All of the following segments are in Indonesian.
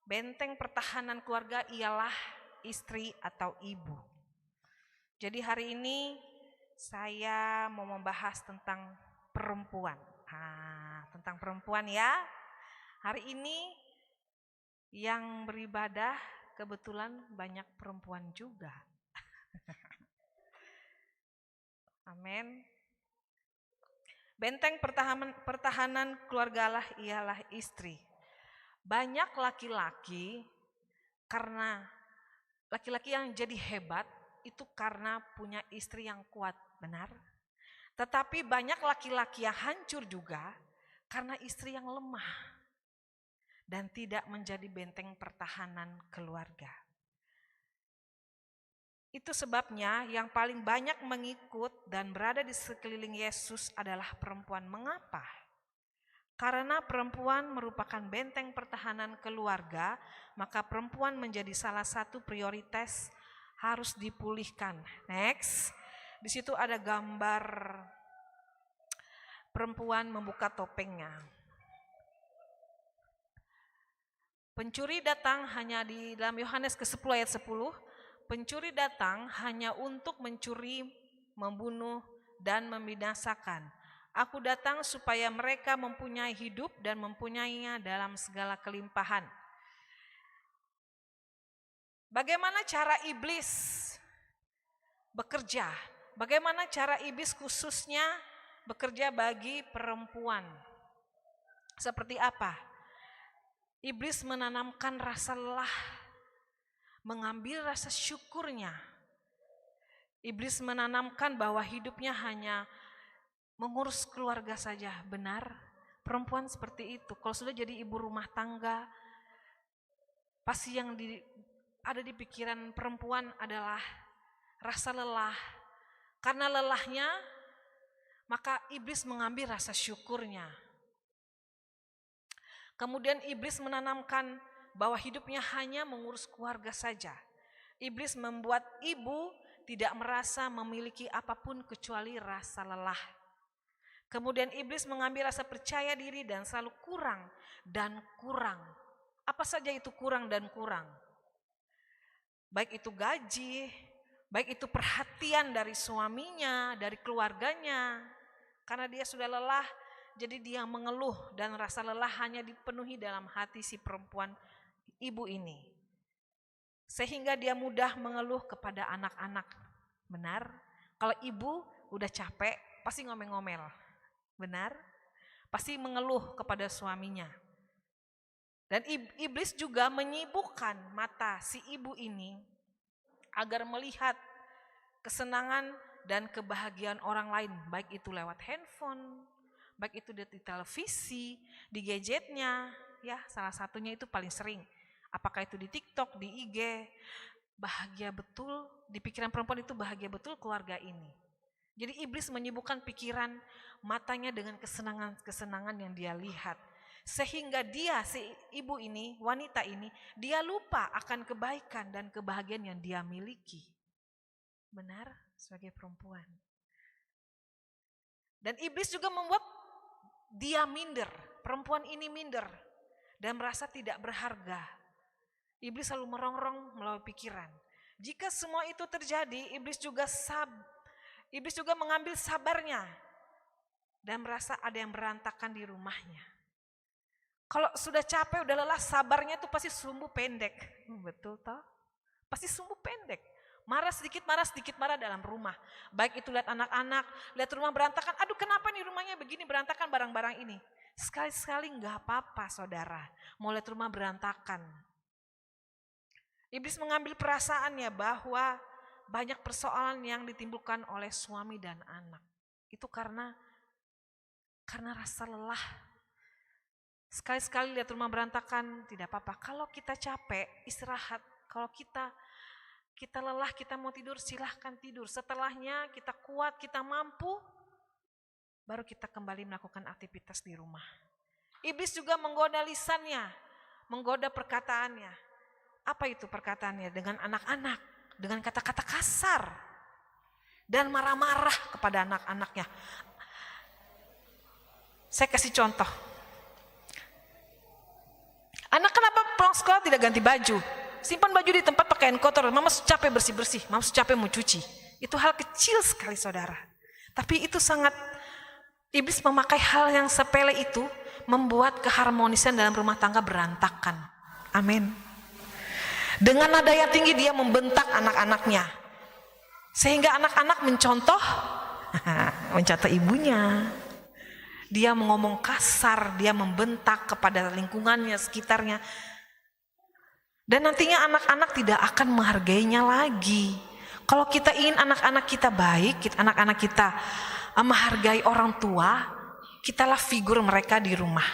Benteng pertahanan keluarga ialah istri atau ibu. Jadi hari ini saya mau membahas tentang perempuan. Tentang perempuan ya. Hari ini yang beribadah kebetulan banyak perempuan juga. Amin. Benteng pertahanan keluarga ialah istri. Banyak laki-laki yang jadi hebat itu karena punya istri yang kuat, benar? Tetapi banyak laki-laki yang hancur juga karena istri yang lemah dan tidak menjadi benteng pertahanan keluarga. Itu sebabnya yang paling banyak mengikut dan berada di sekeliling Yesus adalah perempuan. Mengapa? Karena perempuan merupakan benteng pertahanan keluarga, maka perempuan menjadi salah satu prioritas harus dipulihkan. Next, di situ ada gambar perempuan membuka topengnya. Pencuri datang hanya di dalam Yohanes ke-10 ayat 10, pencuri datang hanya untuk mencuri, membunuh, dan membinasakan. Aku datang supaya mereka mempunyai hidup dan mempunyainya dalam segala kelimpahan. Bagaimana cara iblis bekerja? Bagaimana cara iblis khususnya bekerja bagi perempuan? Seperti apa? Iblis menanamkan rasa lelah, mengambil rasa syukurnya. Iblis menanamkan bahwa hidupnya hanya mengurus keluarga saja, benar? Perempuan seperti itu. Kalau sudah jadi ibu rumah tangga, pasti yang ada di pikiran perempuan adalah rasa lelah. Karena lelahnya, maka iblis mengambil rasa syukurnya. Kemudian iblis menanamkan bahwa hidupnya hanya mengurus keluarga saja. Iblis membuat ibu tidak merasa memiliki apapun kecuali rasa lelah. Kemudian iblis mengambil rasa percaya diri dan selalu kurang dan kurang. Apa saja itu kurang dan kurang? Baik itu gaji, baik itu perhatian dari suaminya, dari keluarganya. Karena dia sudah lelah, jadi dia mengeluh dan rasa lelah hanya dipenuhi dalam hati si perempuan ibu ini. Sehingga dia mudah mengeluh kepada anak-anak. Benar? Kalau ibu udah capek, pasti ngomel-ngomel. Benar? Pasti mengeluh kepada suaminya. Dan iblis juga menyibukkan mata si ibu ini agar melihat kesenangan dan kebahagiaan orang lain, baik itu lewat handphone, baik itu di televisi, di gadgetnya, ya salah satunya itu paling sering. Apakah itu di TikTok, di IG, bahagia betul, di pikiran perempuan itu bahagia betul keluarga ini. Jadi iblis menyibukkan pikiran matanya dengan kesenangan-kesenangan yang dia lihat. Sehingga dia, si ibu ini, wanita ini, dia lupa akan kebaikan dan kebahagiaan yang dia miliki. Benar? Sebagai perempuan. Dan iblis juga membuat dia minder, perempuan ini minder dan merasa tidak berharga. Iblis selalu merongrong melalui pikiran. Jika semua itu terjadi, iblis juga mengambil sabarnya dan merasa ada yang berantakan di rumahnya. Kalau sudah capek, udah lelah, sabarnya itu pasti sumbu pendek. Betul toh? Pasti sumbu pendek. Marah sedikit marah dalam rumah. Baik itu lihat anak-anak, lihat rumah berantakan. Aduh kenapa nih rumahnya begini berantakan barang-barang ini. Sekali-sekali gak apa-apa saudara. Mau lihat rumah berantakan. Iblis mengambil perasaannya bahwa banyak persoalan yang ditimbulkan oleh suami dan anak. Itu karena rasa lelah. Sekali-sekali lihat rumah berantakan, tidak apa-apa. Kalau kita capek, istirahat. Kalau kita lelah, kita mau tidur, silahkan tidur. Setelahnya kita kuat, kita mampu, baru kita kembali melakukan aktivitas di rumah. Iblis juga menggoda lisannya, menggoda perkataannya. Apa itu perkataannya? Dengan anak-anak, dengan kata-kata kasar. Dan marah-marah kepada anak-anaknya. Saya kasih contoh. Anak kenapa pulang sekolah tidak ganti baju? Simpan baju di tempat pakaian kotor. Mama capek bersih-bersih, mama capek mau cuci. Itu hal kecil sekali saudara. Tapi itu sangat, iblis memakai hal yang sepele itu membuat keharmonisan dalam rumah tangga berantakan. Amin. Dengan nada yang tinggi dia membentak anak-anaknya. Sehingga anak-anak mencontoh ibunya. Dia ngomong kasar, dia membentak kepada lingkungannya, sekitarnya. Dan nantinya anak-anak tidak akan menghargainya lagi. Kalau kita ingin anak-anak kita baik, anak-anak kita menghargai orang tua, kitalah figur mereka di rumah.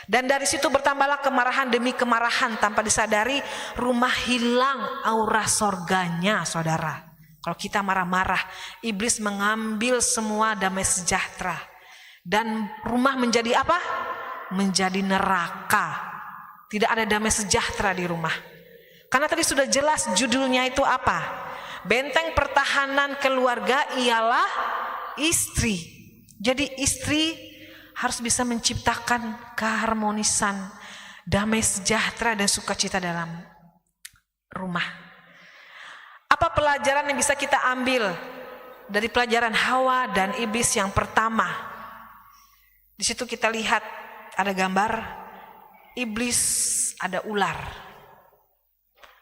Dan dari situ bertambahlah kemarahan demi kemarahan, tanpa disadari rumah hilang aura sorganya, saudara. Kalau kita marah-marah, iblis mengambil semua damai sejahtera. Dan rumah menjadi apa? Menjadi neraka. Tidak ada damai sejahtera di rumah. Karena tadi sudah jelas judulnya itu apa? Benteng pertahanan keluarga ialah istri. Jadi istri harus bisa menciptakan keharmonisan, damai sejahtera dan sukacita dalam rumah. Apa pelajaran yang bisa kita ambil dari pelajaran Hawa dan iblis yang pertama? Di situ kita lihat ada gambar iblis, ada ular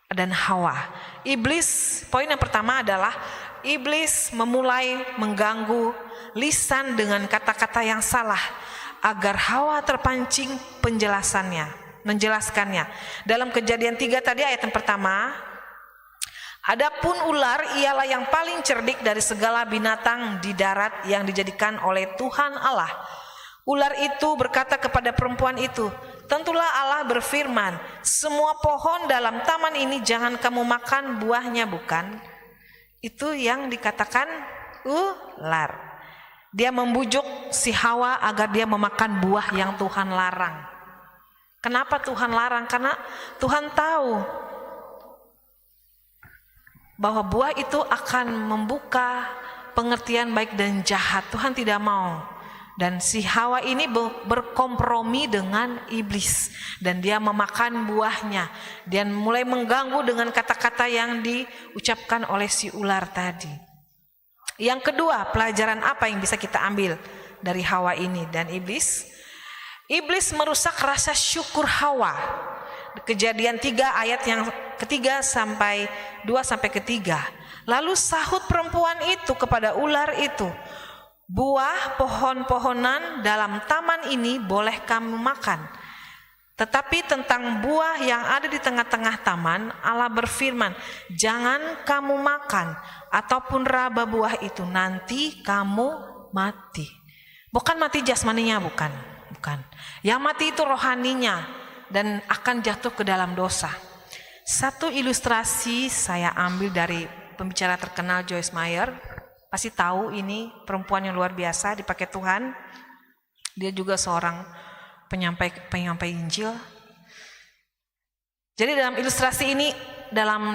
dan Hawa. Iblis, poin yang pertama adalah iblis memulai mengganggu lisan dengan kata-kata yang salah agar Hawa terpancing menjelaskannya. Dalam Kejadian 3 tadi ayat yang pertama, adapun ular ialah yang paling cerdik dari segala binatang di darat yang dijadikan oleh Tuhan Allah. Ular itu berkata kepada perempuan itu, tentulah Allah berfirman, semua pohon dalam taman ini jangan kamu makan buahnya, bukan? Itu yang dikatakan ular. Dia membujuk si Hawa agar dia memakan buah yang Tuhan larang. Kenapa Tuhan larang? Karena Tuhan tahu bahwa buah itu akan membuka pengertian baik dan jahat. Tuhan tidak mau. Dan si Hawa ini berkompromi dengan iblis. Dan dia memakan buahnya. Dan mulai mengganggu dengan kata-kata yang diucapkan oleh si ular tadi. Yang kedua, pelajaran apa yang bisa kita ambil dari Hawa ini dan iblis? Iblis merusak rasa syukur Hawa. Kejadian 3 ayat yang ketiga sampai 2-3. Lalu sahut perempuan itu kepada ular itu, buah pohon-pohonan dalam taman ini boleh kamu makan. Tetapi tentang buah yang ada di tengah-tengah taman, Allah berfirman, jangan kamu makan ataupun raba buah itu, nanti kamu mati. Bukan mati jasmaninya, bukan. Yang mati itu rohaninya dan akan jatuh ke dalam dosa. Satu ilustrasi saya ambil dari pembicara terkenal Joyce Meyer. Pasti tahu ini perempuan yang luar biasa dipakai Tuhan. Dia juga seorang penyampai Injil. Jadi dalam ilustrasi ini,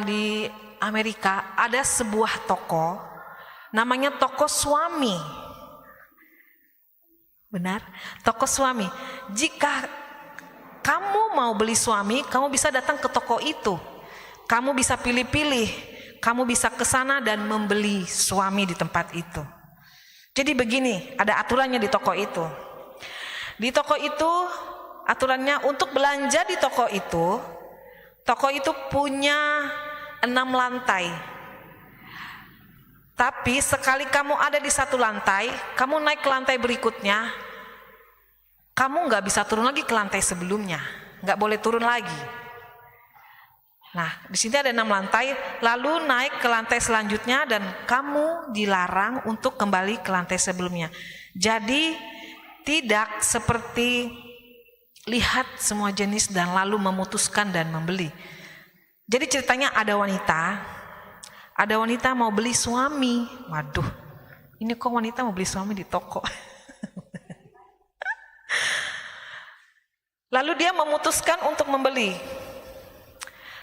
di Amerika ada sebuah toko, namanya toko suami. Benar? Toko suami. Jika kamu mau beli suami, kamu bisa datang ke toko itu. Kamu bisa pilih-pilih, kamu bisa ke sana dan membeli suami di tempat itu. Jadi begini, ada aturannya di toko itu. Di toko itu aturannya untuk belanja di toko itu punya 6 lantai. Tapi sekali kamu ada di satu lantai, kamu naik ke lantai berikutnya, kamu gak bisa turun lagi ke lantai sebelumnya, gak boleh turun lagi. Nah, di sini ada 6 lantai, lalu naik ke lantai selanjutnya dan kamu dilarang untuk kembali ke lantai sebelumnya. Jadi tidak seperti lihat semua jenis dan lalu memutuskan dan membeli. Jadi ceritanya ada wanita mau beli suami. Waduh, ini kok wanita mau beli suami di toko. Lalu dia memutuskan untuk membeli.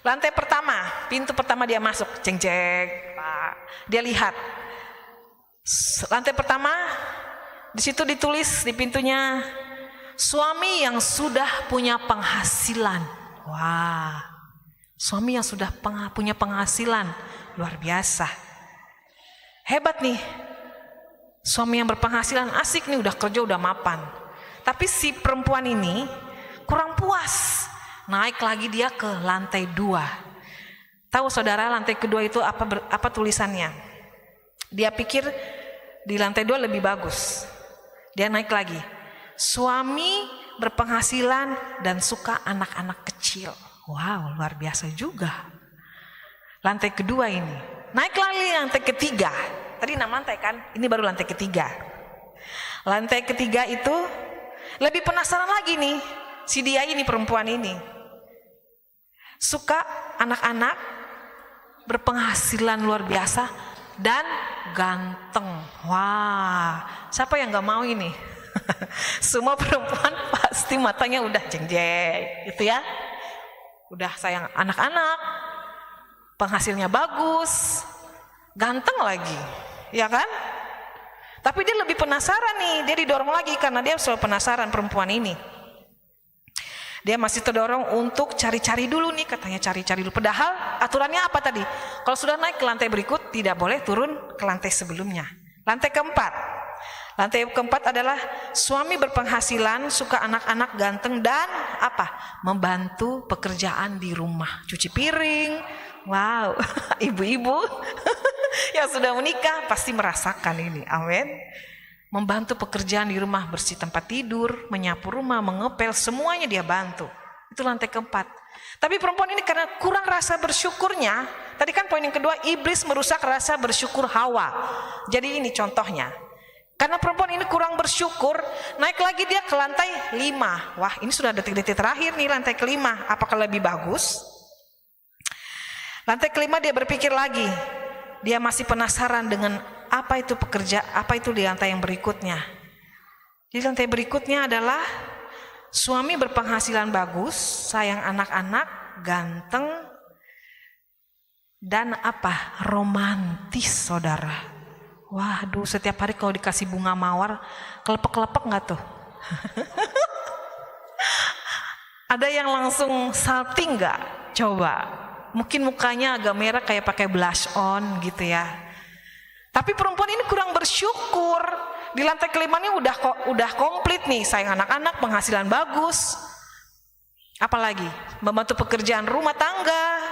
Lantai pertama, pintu pertama dia masuk, ceng-ceng. Dia lihat. Lantai pertama, di situ ditulis di pintunya, suami yang sudah punya penghasilan. Wah, suami yang sudah punya penghasilan luar biasa. Hebat nih. Suami yang berpenghasilan, asik nih, udah kerja, udah mapan. Tapi si perempuan ini kurang puas. Naik lagi dia ke lantai 2. Tahu saudara, lantai kedua itu apa tulisannya? Dia pikir di lantai 2 lebih bagus. Dia naik lagi. Suami berpenghasilan dan suka anak-anak kecil. Wow, luar biasa juga. Lantai kedua ini. Naik lagi lantai ketiga. Tadi 6 lantai kan? Ini baru lantai ketiga. Lantai ketiga itu lebih penasaran lagi nih. Si dia ini, perempuan ini. Suka anak-anak, berpenghasilan luar biasa, dan ganteng. Wah, siapa yang gak mau ini? Semua perempuan pasti matanya udah jeng-jeng gitu ya. Udah sayang anak-anak, penghasilnya bagus, ganteng lagi, ya kan? Tapi dia lebih penasaran nih, dia didorong lagi karena dia selalu penasaran perempuan ini. Dia masih terdorong untuk cari-cari dulu nih, katanya cari-cari dulu. Padahal aturannya apa tadi? Kalau sudah naik ke lantai berikut, tidak boleh turun ke lantai sebelumnya. Lantai keempat. Lantai keempat adalah suami berpenghasilan, suka anak-anak, ganteng, dan apa? Membantu pekerjaan di rumah. Cuci piring. Wow, ibu-ibu yang sudah menikah pasti merasakan ini. Amin. Membantu pekerjaan di rumah, bersih tempat tidur, menyapu rumah, mengepel, semuanya dia bantu. Itu lantai keempat. Tapi perempuan ini karena kurang rasa bersyukurnya, tadi kan poin yang kedua, iblis merusak rasa bersyukur Hawa. Jadi ini contohnya. Karena perempuan ini kurang bersyukur, naik lagi dia ke lantai 5. Wah, ini sudah detik-detik terakhir nih, lantai kelima. Apakah lebih bagus? Lantai kelima dia berpikir lagi. Dia masih penasaran dengan apa itu apa itu di lantai yang berikutnya. Di lantai berikutnya adalah suami berpenghasilan bagus, sayang anak-anak, ganteng, dan apa? Romantis, saudara. Waduh, setiap hari kalau dikasih bunga mawar, kelepek-kelepek gak tuh? Ada yang langsung salting gak? Coba, mungkin mukanya agak merah kayak pakai blush on gitu ya. Tapi perempuan ini kurang bersyukur. Di lantai kelima ini udah komplit nih, sayang anak-anak, penghasilan bagus. Apalagi membantu pekerjaan rumah tangga,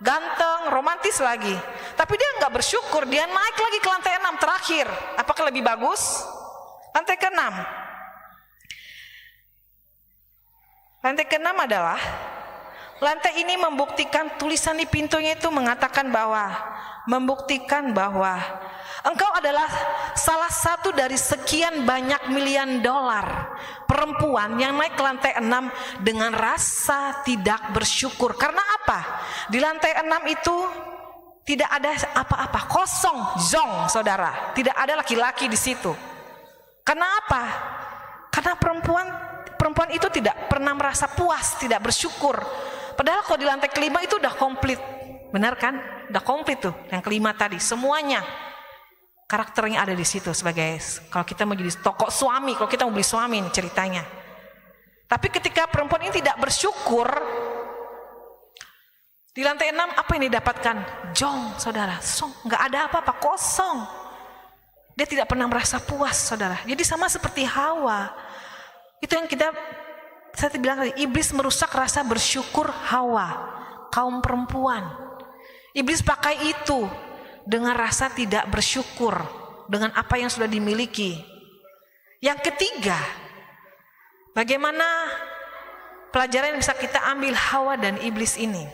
ganteng, romantis lagi. Tapi dia nggak bersyukur, dia naik lagi ke lantai 6 terakhir. Apakah lebih bagus? Lantai ke-6. Lantai ke-6 adalah lantai ini membuktikan, tulisan di pintunya itu mengatakan bahwa engkau adalah salah satu dari sekian banyak miliar dolar perempuan yang naik ke lantai 6 dengan rasa tidak bersyukur. Karena apa? Di lantai 6 itu tidak ada apa-apa, kosong, zong, saudara. Tidak ada laki-laki di situ. Karena apa? Karena perempuan itu tidak pernah merasa puas, tidak bersyukur. Padahal kalau di lantai kelima itu udah komplit. Benar kan? Udah komplit tuh yang kelima tadi, semuanya karakternya ada di situ. Sebagai kalau kita mau jadi toko suami, kalau kita mau beli suami ini ceritanya. Tapi ketika perempuan ini tidak bersyukur, di lantai 6 apa yang didapatkan? Jong, saudara, nggak ada apa-apa, kosong. Dia tidak pernah merasa puas, saudara. Jadi sama seperti Hawa. Itu yang saya bilang tadi, iblis merusak rasa bersyukur Hawa, kaum perempuan. Iblis pakai itu dengan rasa tidak bersyukur dengan apa yang sudah dimiliki. Yang ketiga, bagaimana pelajaran yang bisa kita ambil Hawa dan iblis ini?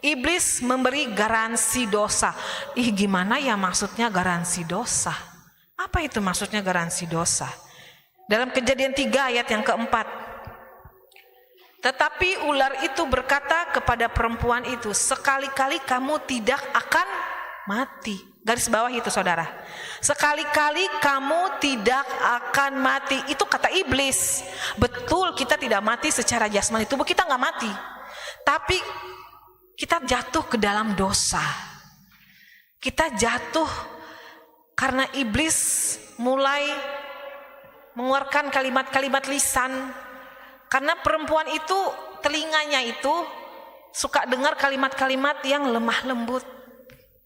Iblis memberi garansi dosa. Gimana ya maksudnya garansi dosa? Apa itu maksudnya garansi dosa? Dalam Kejadian 3 ayat yang keempat. Tetapi ular itu berkata kepada perempuan itu, sekali-kali kamu tidak akan mati. Garis bawah itu, saudara. Sekali-kali kamu tidak akan mati. Itu kata iblis. Betul, kita tidak mati secara jasmani, tubuh kita nggak mati. Tapi kita jatuh ke dalam dosa. Kita jatuh karena iblis mulai mengeluarkan kalimat-kalimat lisan. Karena perempuan itu telinganya itu suka dengar kalimat-kalimat yang lemah lembut.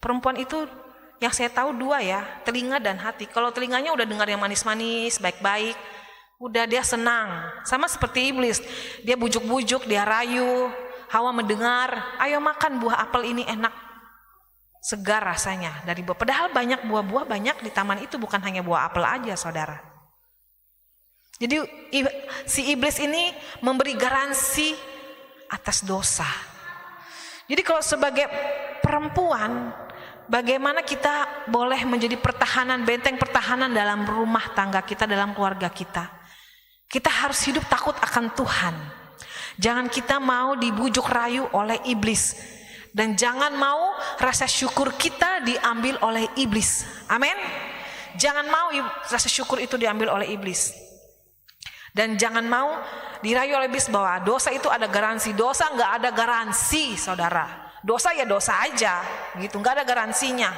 Perempuan itu yang saya tahu dua ya, telinga dan hati. Kalau telinganya udah dengar yang manis-manis, baik-baik, udah dia senang. Sama seperti iblis, dia bujuk-bujuk, dia rayu. Hawa mendengar, ayo makan buah apel ini enak, segar rasanya dari buah. Padahal banyak buah-buah banyak di taman itu, bukan hanya buah apel aja, saudara. Jadi si iblis ini memberi garansi atas dosa. Jadi kalau sebagai perempuan, bagaimana kita boleh menjadi pertahanan, benteng pertahanan dalam rumah tangga kita, dalam keluarga kita. Kita harus hidup takut akan Tuhan. Jangan kita mau dibujuk rayu oleh iblis. Dan jangan mau rasa syukur kita diambil oleh iblis. Amin. Jangan mau rasa syukur itu diambil oleh iblis. Dan jangan mau dirayu oleh iblis bahwa dosa itu ada garansi. Dosa nggak ada garansi, saudara. Dosa ya dosa aja, gitu. Nggak ada garansinya.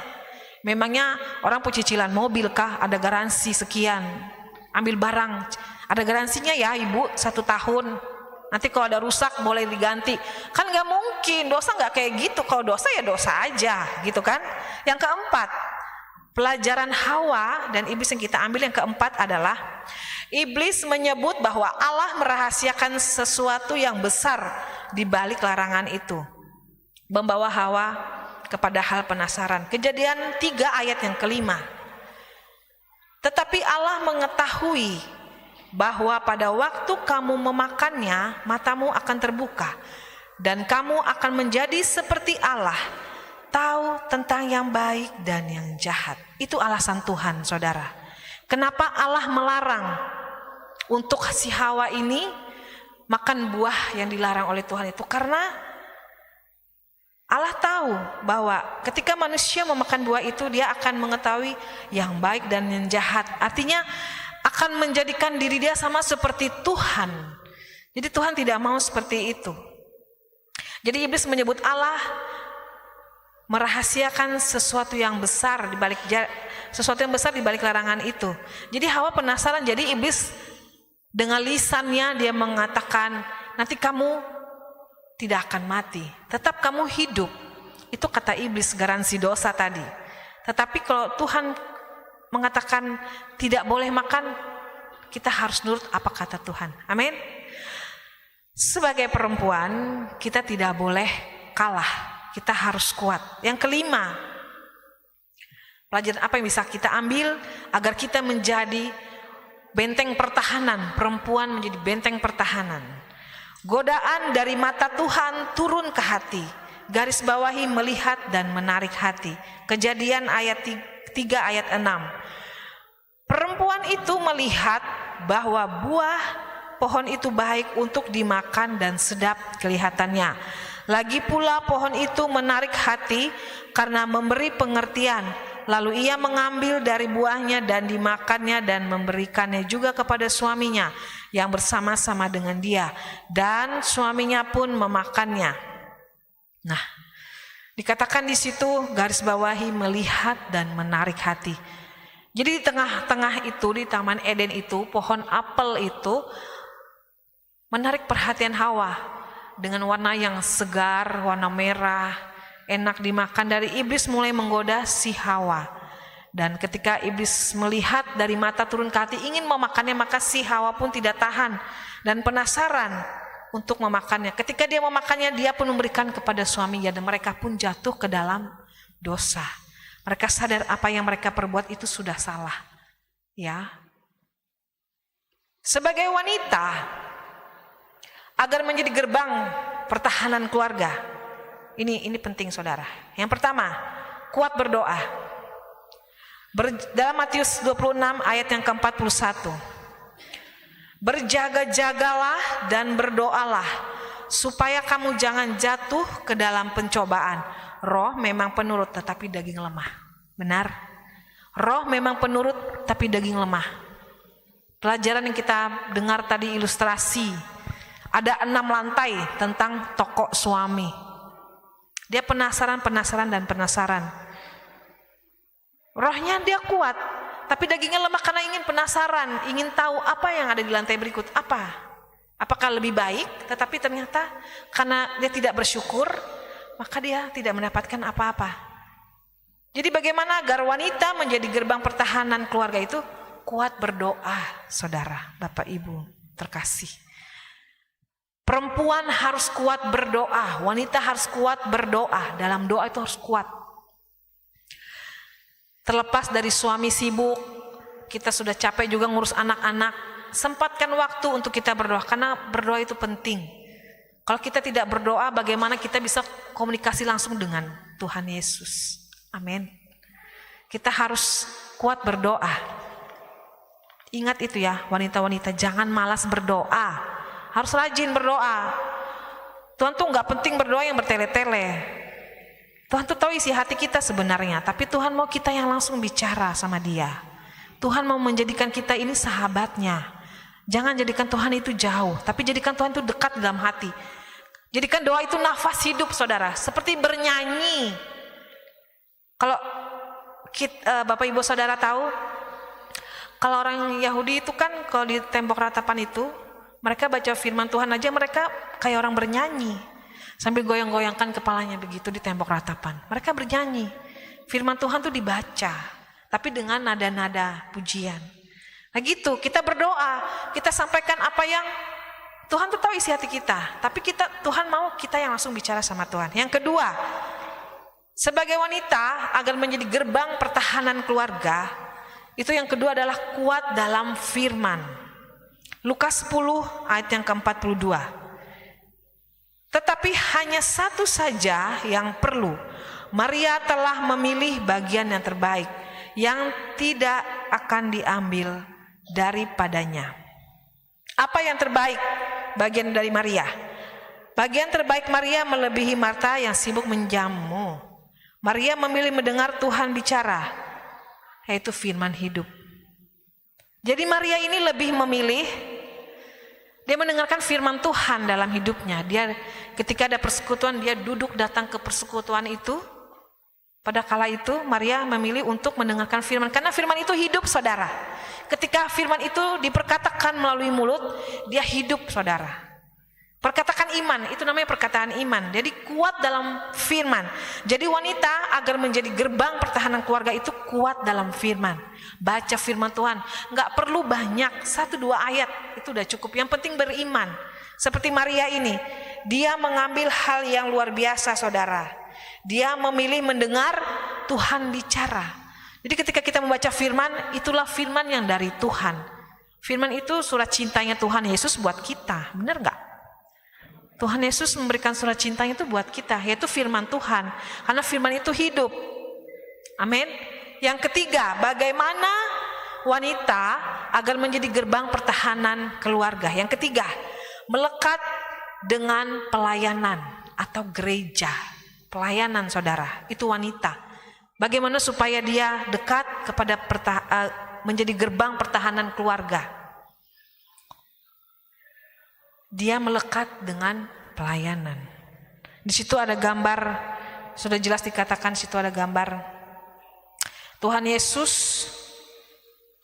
Memangnya orang cicilan mobil kah? Ada garansi sekian. Ambil barang, ada garansinya ya ibu 1 tahun. Nanti kalau ada rusak boleh diganti. Kan nggak mungkin. Dosa nggak kayak gitu. Kalau dosa ya dosa aja, gitu kan? Yang keempat, pelajaran Hawa dan iblis yang kita ambil yang keempat adalah iblis menyebut bahwa Allah merahasiakan sesuatu yang besar di balik larangan itu, membawa Hawa kepada hal penasaran. Kejadian 3 ayat yang ke-5. Tetapi Allah mengetahui bahwa pada waktu kamu memakannya, matamu akan terbuka dan kamu akan menjadi seperti Allah, tahu tentang yang baik dan yang jahat. Itu alasan Tuhan, saudara. Kenapa Allah melarang untuk si Hawa ini makan buah yang dilarang oleh Tuhan itu? Karena Allah tahu bahwa ketika manusia memakan buah itu, dia akan mengetahui yang baik dan yang jahat. Artinya akan menjadikan diri dia sama seperti Tuhan. Jadi Tuhan tidak mau seperti itu. Jadi iblis menyebut Allah merahasiakan sesuatu yang besar di balik larangan itu. Jadi Hawa penasaran, jadi iblis dengan lisannya dia mengatakan, nanti kamu tidak akan mati, tetap kamu hidup. Itu kata iblis, garansi dosa tadi. Tetapi kalau Tuhan mengatakan tidak boleh makan, kita harus nurut apa kata Tuhan. Amin. Sebagai perempuan, kita tidak boleh kalah. Kita harus kuat. Yang kelima, pelajaran apa yang bisa kita ambil agar kita menjadi benteng pertahanan, perempuan menjadi benteng pertahanan. Godaan dari mata Tuhan turun ke hati. Garis bawahi melihat dan menarik hati. Kejadian ayat 3 ayat 6. Perempuan itu melihat bahwa buah pohon itu baik untuk dimakan dan sedap kelihatannya. Lagi pula pohon itu menarik hati karena memberi pengertian. Lalu ia mengambil dari buahnya dan dimakannya dan memberikannya juga kepada suaminya yang bersama-sama dengan dia. Dan suaminya pun memakannya. Nah, dikatakan di situ garis bawahi melihat dan menarik hati. Jadi di tengah-tengah itu, di Taman Eden itu, pohon apel itu menarik perhatian Hawa. Dengan warna yang segar, warna merah, enak dimakan. Dari iblis mulai menggoda si Hawa. Dan ketika iblis melihat dari mata turun ke hati ingin memakannya, maka si Hawa pun tidak tahan dan penasaran untuk memakannya. Ketika dia memakannya, dia pun memberikan kepada suaminya dan mereka pun jatuh ke dalam dosa. Mereka sadar apa yang mereka perbuat itu sudah salah. Ya. Sebagai wanita, agar menjadi gerbang pertahanan keluarga, ini penting, saudara. Yang pertama, kuat berdoa. Dalam Matius 26 ayat yang ke-41. Berjaga-jagalah dan berdoalah supaya kamu jangan jatuh ke dalam pencobaan. Roh memang penurut tetapi daging lemah. Benar? Roh memang penurut tapi daging lemah. Pelajaran yang kita dengar tadi ilustrasi. Ada 6 lantai tentang toko suami. Dia penasaran. Rohnya dia kuat, tapi dagingnya lemah karena ingin penasaran, ingin tahu apa yang ada di lantai berikut, apakah lebih baik, tetapi ternyata karena dia tidak bersyukur, maka dia tidak mendapatkan apa-apa. Jadi bagaimana agar wanita menjadi gerbang pertahanan keluarga itu? Kuat berdoa, saudara, Bapak Ibu terkasih. Perempuan harus kuat berdoa, wanita harus kuat berdoa, dalam doa itu harus kuat. Terlepas dari suami sibuk, kita sudah capek juga ngurus anak-anak, sempatkan waktu untuk kita berdoa, karena berdoa itu penting. Kalau kita tidak berdoa, bagaimana kita bisa komunikasi langsung dengan Tuhan Yesus? Amin. Kita harus kuat berdoa. Ingat itu ya, wanita-wanita, jangan malas berdoa, harus rajin berdoa. Tuhan tuh gak penting berdoa yang bertele-tele. Tuhan tuh tahu isi hati kita sebenarnya, tapi Tuhan mau kita yang langsung bicara sama Dia. Tuhan mau menjadikan kita ini sahabatnya. Jangan jadikan Tuhan itu jauh, tapi jadikan Tuhan itu dekat dalam hati. Jadikan doa itu nafas hidup, saudara, seperti bernyanyi. Kalau Bapak Ibu Saudara tahu, kalau orang Yahudi itu kan kalau di tembok ratapan itu, mereka baca firman Tuhan aja mereka kayak orang bernyanyi. Sambil goyang-goyangkan kepalanya begitu di tembok ratapan. Mereka bernyanyi. Firman Tuhan tuh dibaca, tapi dengan nada-nada pujian. Nah gitu, kita berdoa, kita sampaikan apa yang Tuhan tuh tahu isi hati kita, tapi Tuhan mau kita yang langsung bicara sama Tuhan. Yang kedua, sebagai wanita agar menjadi gerbang pertahanan keluarga, itu yang kedua adalah kuat dalam firman. Lukas 10 ayat yang ke-42. Tetapi hanya satu saja yang perlu. Maria telah memilih bagian yang terbaik, yang tidak akan diambil daripadanya. Apa yang terbaik bagian dari Maria? Bagian terbaik Maria melebihi Marta yang sibuk menjamu. Maria memilih mendengar Tuhan bicara, yaitu firman hidup. Jadi Maria ini lebih memilih, dia mendengarkan firman Tuhan dalam hidupnya. Dia ketika ada persekutuan, dia duduk datang ke persekutuan itu. Pada kala itu Maria memilih untuk mendengarkan firman, karena firman itu hidup, saudara. Ketika firman itu diperkatakan melalui mulut, dia hidup, saudara. Perkataan iman, itu namanya perkataan iman. Jadi kuat dalam firman. Jadi wanita agar menjadi gerbang pertahanan keluarga itu kuat dalam firman. Baca firman Tuhan, gak perlu banyak, 1-2 ayat itu udah cukup. Yang penting beriman. Seperti Maria ini, dia mengambil hal yang luar biasa, saudara. Dia memilih mendengar Tuhan bicara. Jadi ketika kita membaca firman, itulah firman yang dari Tuhan. Firman itu surat cintanya Tuhan Yesus buat kita, benar gak? Tuhan Yesus memberikan surat cintanya itu buat kita, yaitu firman Tuhan. Karena firman itu hidup. Amin. Yang ketiga, bagaimana wanita agar menjadi gerbang pertahanan keluarga. Yang ketiga, melekat dengan pelayanan atau gereja. Pelayanan, saudara, itu wanita. Bagaimana supaya dia dekat kepada menjadi gerbang pertahanan keluarga. Dia melekat dengan pelayanan. Di situ ada gambar, sudah jelas dikatakan, di situ ada gambar Tuhan Yesus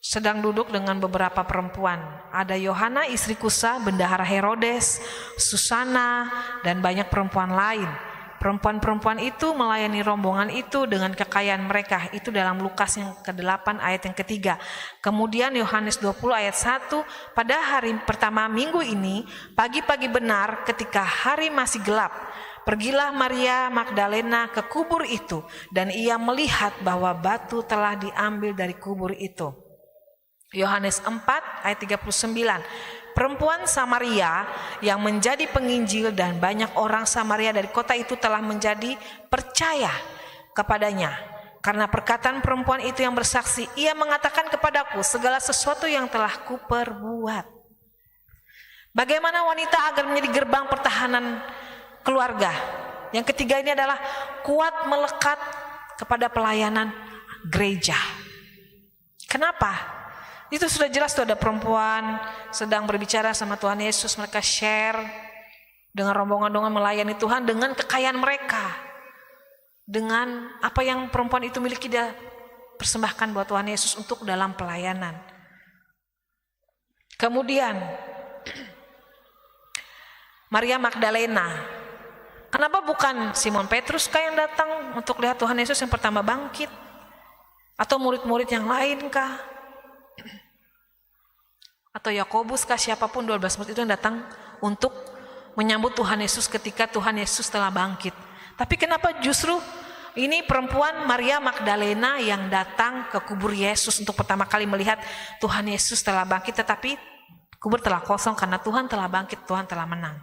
sedang duduk dengan beberapa perempuan. Ada Yohana istri Kusa, bendahara Herodes, Susana, dan banyak perempuan lain. Perempuan-perempuan itu melayani rombongan itu dengan kekayaan mereka. Itu dalam Lukas yang ke-8 ayat yang ke-3. Kemudian Yohanes 20 ayat 1, pada hari pertama minggu ini, pagi-pagi benar ketika hari masih gelap, pergilah Maria Magdalena ke kubur itu, dan ia melihat bahwa batu telah diambil dari kubur itu. Yohanes 4 ayat 39. Perempuan Samaria yang menjadi penginjil dan banyak orang Samaria dari kota itu telah menjadi percaya kepadanya. Karena perkataan perempuan itu yang bersaksi, ia mengatakan kepadaku segala sesuatu yang telah kuperbuat. Bagaimana wanita agar menjadi gerbang pertahanan keluarga? Yang ketiga ini adalah kuat melekat kepada pelayanan gereja. Kenapa? Itu sudah jelas tuh, ada perempuan sedang berbicara sama Tuhan Yesus, mereka share dengan rombongan-rombongan melayani Tuhan dengan kekayaan mereka. Dengan apa yang perempuan itu miliki, dia persembahkan buat Tuhan Yesus untuk dalam pelayanan. Kemudian Maria Magdalena. Kenapa bukan Simon Petrus yang datang untuk lihat Tuhan Yesus yang pertama bangkit? Atau murid-murid yang lain kah? Atau Yakobus kah? Siapapun 12 murid itu yang datang untuk menyambut Tuhan Yesus ketika Tuhan Yesus telah bangkit. Tapi kenapa justru ini perempuan Maria Magdalena yang datang ke kubur Yesus untuk pertama kali melihat Tuhan Yesus telah bangkit, tetapi kubur telah kosong karena Tuhan telah bangkit, Tuhan telah menang.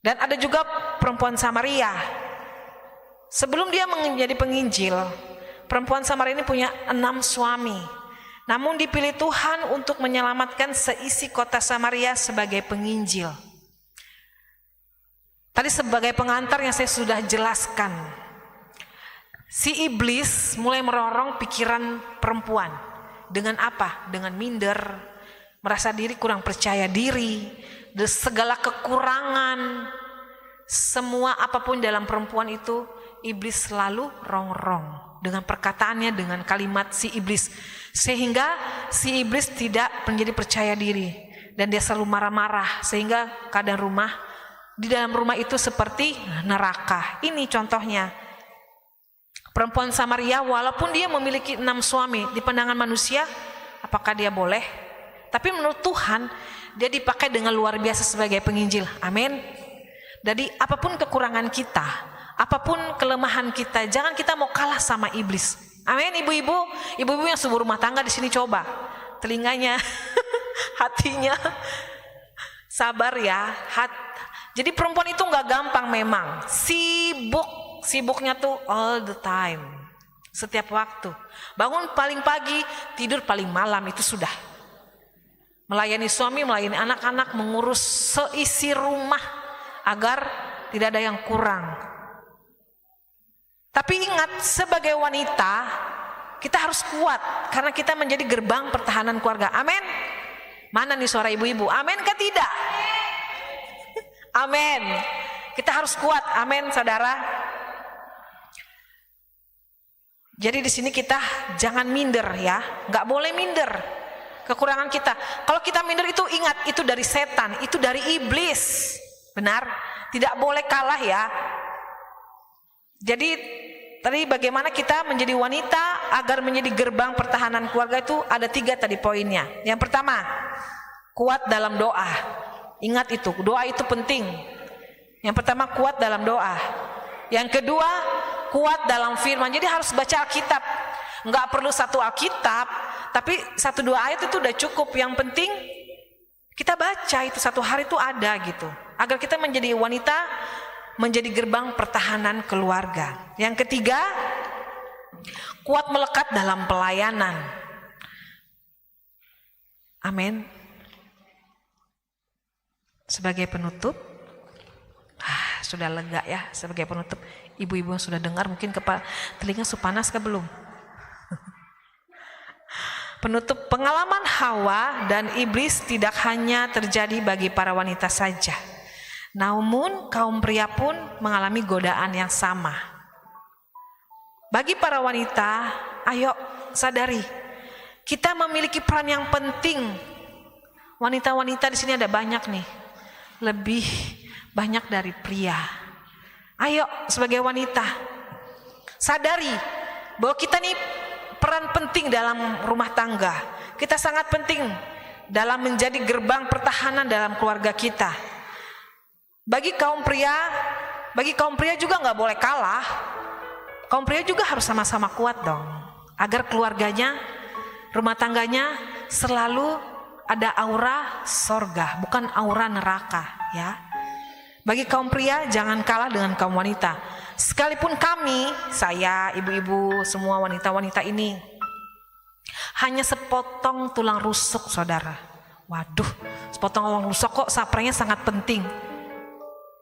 Dan ada juga perempuan Samaria. Sebelum dia menjadi penginjil, perempuan Samaria ini punya 6 suami. Namun dipilih Tuhan untuk menyelamatkan seisi kota Samaria sebagai penginjil. Tadi sebagai pengantar yang saya sudah jelaskan, si iblis mulai merorong pikiran perempuan. Dengan apa? Dengan minder, merasa diri kurang percaya diri, segala kekurangan, semua apapun dalam perempuan itu, iblis selalu rongrong dengan perkataannya, dengan kalimat si iblis, sehingga si iblis tidak menjadi percaya diri dan dia selalu marah-marah, sehingga keadaan rumah di dalam rumah itu seperti neraka. Ini contohnya perempuan Samaria, walaupun dia memiliki 6 suami, di pandangan manusia apakah dia boleh? Tapi menurut Tuhan dia dipakai dengan luar biasa sebagai penginjil. Amin. Jadi apapun kekurangan kita, apapun kelemahan kita, jangan kita mau kalah sama iblis. Amin. Ibu-ibu yang subur rumah tangga di sini coba telinganya, hatinya sabar ya. Jadi perempuan itu nggak gampang memang, sibuknya tuh all the time, setiap waktu. Bangun paling pagi, tidur paling malam, itu sudah. Melayani suami, melayani anak-anak, mengurus seisi rumah agar tidak ada yang kurang. Tapi ingat, sebagai wanita kita harus kuat karena kita menjadi gerbang pertahanan keluarga. Amin. Mana nih suara ibu-ibu? Amin kah tidak? Amin. Kita harus kuat. Amin, saudara. Jadi di sini kita jangan minder ya, nggak boleh minder kekurangan kita. Kalau kita minder itu ingat, itu dari setan, itu dari iblis. Benar? Tidak boleh kalah ya. Jadi tadi bagaimana kita menjadi wanita agar menjadi gerbang pertahanan keluarga itu ada 3 tadi poinnya. Yang pertama, kuat dalam doa. Ingat itu, doa itu penting. Yang pertama, kuat dalam doa. Yang kedua, kuat dalam firman. Jadi harus baca Alkitab. Enggak perlu 1 Alkitab, tapi 1-2 ayat itu udah cukup. Yang penting kita baca itu 1 hari itu ada gitu. Agar kita menjadi wanita, menjadi gerbang pertahanan keluarga. Yang ketiga, kuat melekat dalam pelayanan. Amin. Sebagai penutup, sudah lega ya. Sebagai penutup, ibu-ibu yang sudah dengar mungkin telinga panas kah belum? Penutup, pengalaman Hawa dan iblis tidak hanya terjadi bagi para wanita saja, namun kaum pria pun mengalami godaan yang sama. Bagi para wanita, ayo sadari, kita memiliki peran yang penting. Wanita-wanita di sini ada banyak nih, lebih banyak dari pria. Ayo sebagai wanita sadari bahwa kita nih peran penting dalam rumah tangga. Kita sangat penting dalam menjadi gerbang pertahanan dalam keluarga kita. Bagi kaum pria juga nggak boleh kalah. Kaum pria juga harus sama-sama kuat dong, agar keluarganya, rumah tangganya selalu ada aura sorga, bukan aura neraka ya. Bagi kaum pria jangan kalah dengan kaum wanita. Sekalipun kami, saya, ibu-ibu, semua wanita-wanita ini hanya sepotong tulang rusuk, saudara. Waduh, sepotong tulang rusuk kok sapranya sangat penting.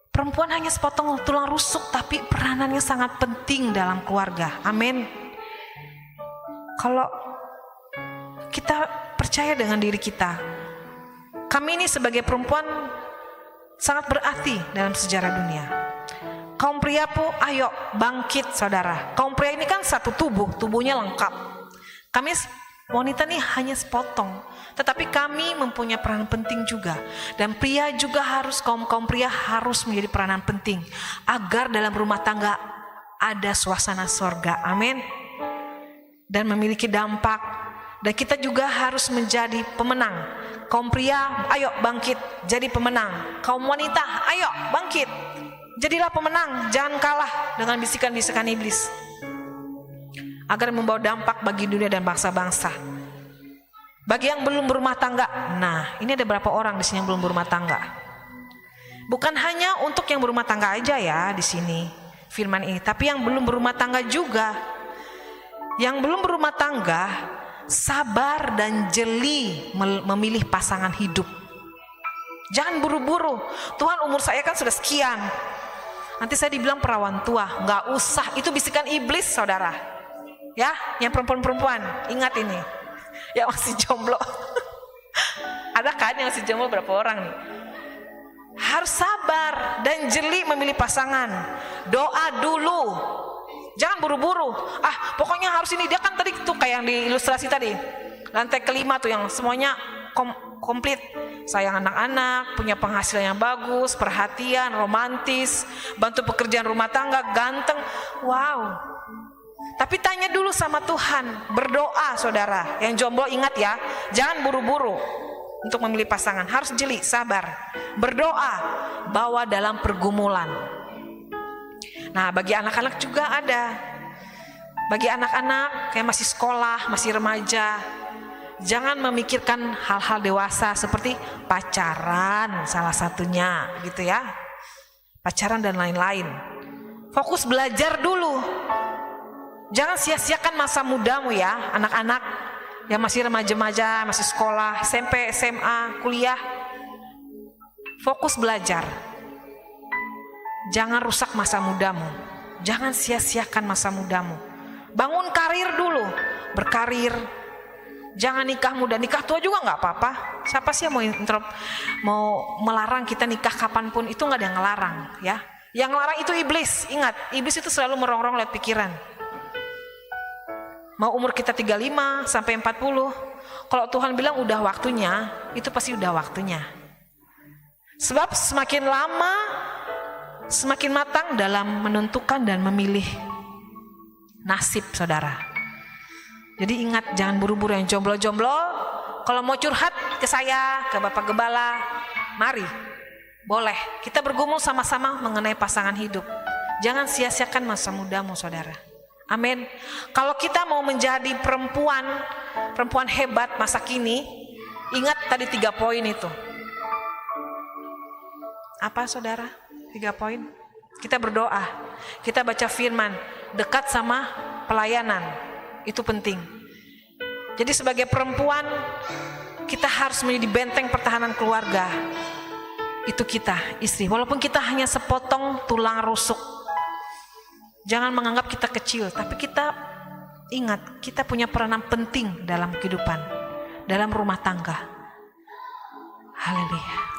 Perempuan hanya sepotong tulang rusuk, tapi peranannya sangat penting dalam keluarga. Amin. Kalau kita percaya dengan diri kita, kami ini sebagai perempuan sangat berarti dalam sejarah dunia. Kaum pria pria pun ayo bangkit saudara. Kaum pria ini kan satu tubuh, tubuhnya lengkap. Kami wanita nih hanya sepotong, tetapi kami mempunyai peranan penting juga. Dan pria juga harus, kaum pria harus menjadi peranan penting agar dalam rumah tangga ada suasana sorga, amin. Dan memiliki dampak. Dan kita juga harus menjadi pemenang. Kaum pria, ayo bangkit jadi pemenang. Kaum wanita, ayo bangkit, jadilah pemenang. Jangan kalah dengan bisikan-bisikan iblis, agar membawa dampak bagi dunia dan bangsa-bangsa. Bagi yang belum berumah tangga, nah ini ada berapa orang di sini yang belum berumah tangga? Bukan hanya untuk yang berumah tangga aja ya di sini firman ini, tapi yang belum berumah tangga juga. Yang belum berumah tangga, sabar dan jeli memilih pasangan hidup. Jangan buru-buru. Tuhan, umur saya kan sudah sekian, nanti saya dibilang perawan tua. Nggak usah, itu bisikan iblis saudara. Ya, yang perempuan-perempuan ingat ini. Ya masih jomblo. Ada kan yang masih jomblo berapa orang nih? Harus sabar dan jeli memilih pasangan. Doa dulu. Jangan buru-buru. Pokoknya harus ini. Dia kan tadi tuh kayak yang di ilustrasi tadi. Lantai kelima tuh yang semuanya komplit. Sayang anak-anak, punya penghasilan yang bagus, perhatian, romantis, bantu pekerjaan rumah tangga, ganteng. Wow. Tapi tanya dulu sama Tuhan, berdoa saudara. Yang jomblo ingat ya, jangan buru-buru untuk memilih pasangan. Harus jeli, sabar, berdoa, bawa dalam pergumulan. Nah bagi anak-anak juga ada. Bagi anak-anak yang masih sekolah, masih remaja, jangan memikirkan hal-hal dewasa seperti pacaran salah satunya gitu ya. Pacaran dan lain-lain. Fokus belajar dulu. Jangan sia-siakan masa mudamu ya, anak-anak yang masih remaja-remaja, masih sekolah, SMP, SMA, kuliah. Fokus belajar. Jangan rusak masa mudamu. Jangan sia-siakan masa mudamu. Bangun karir dulu, berkarir. Jangan nikah muda, nikah tua juga nggak apa-apa. Siapa sih yang mau melarang kita nikah kapanpun? Itu nggak ada yang ngelarang ya. Yang ngelarang itu iblis. Ingat, iblis itu selalu merongrong lewat pikiran. Mau umur kita 35 sampai 40, kalau Tuhan bilang udah waktunya, itu pasti udah waktunya. Sebab semakin lama, semakin matang dalam menentukan dan memilih nasib saudara. Jadi ingat, jangan buru-buru. Yang jomblo-jomblo, kalau mau curhat ke saya, ke Bapak Gembala, mari, boleh. Kita bergumul sama-sama mengenai pasangan hidup. Jangan sia-siakan masa mudamu saudara. Amin. Kalau kita mau menjadi perempuan hebat masa kini, ingat tadi 3 poin itu. Apa saudara? 3 poin. Kita berdoa, kita baca firman, dekat sama pelayanan. Itu penting. Jadi sebagai perempuan, kita harus menjadi benteng pertahanan keluarga. Itu kita, istri. Walaupun kita hanya sepotong tulang rusuk. Jangan menganggap kita kecil, tapi kita ingat, kita punya peranan penting dalam kehidupan, dalam rumah tangga. Haleluya.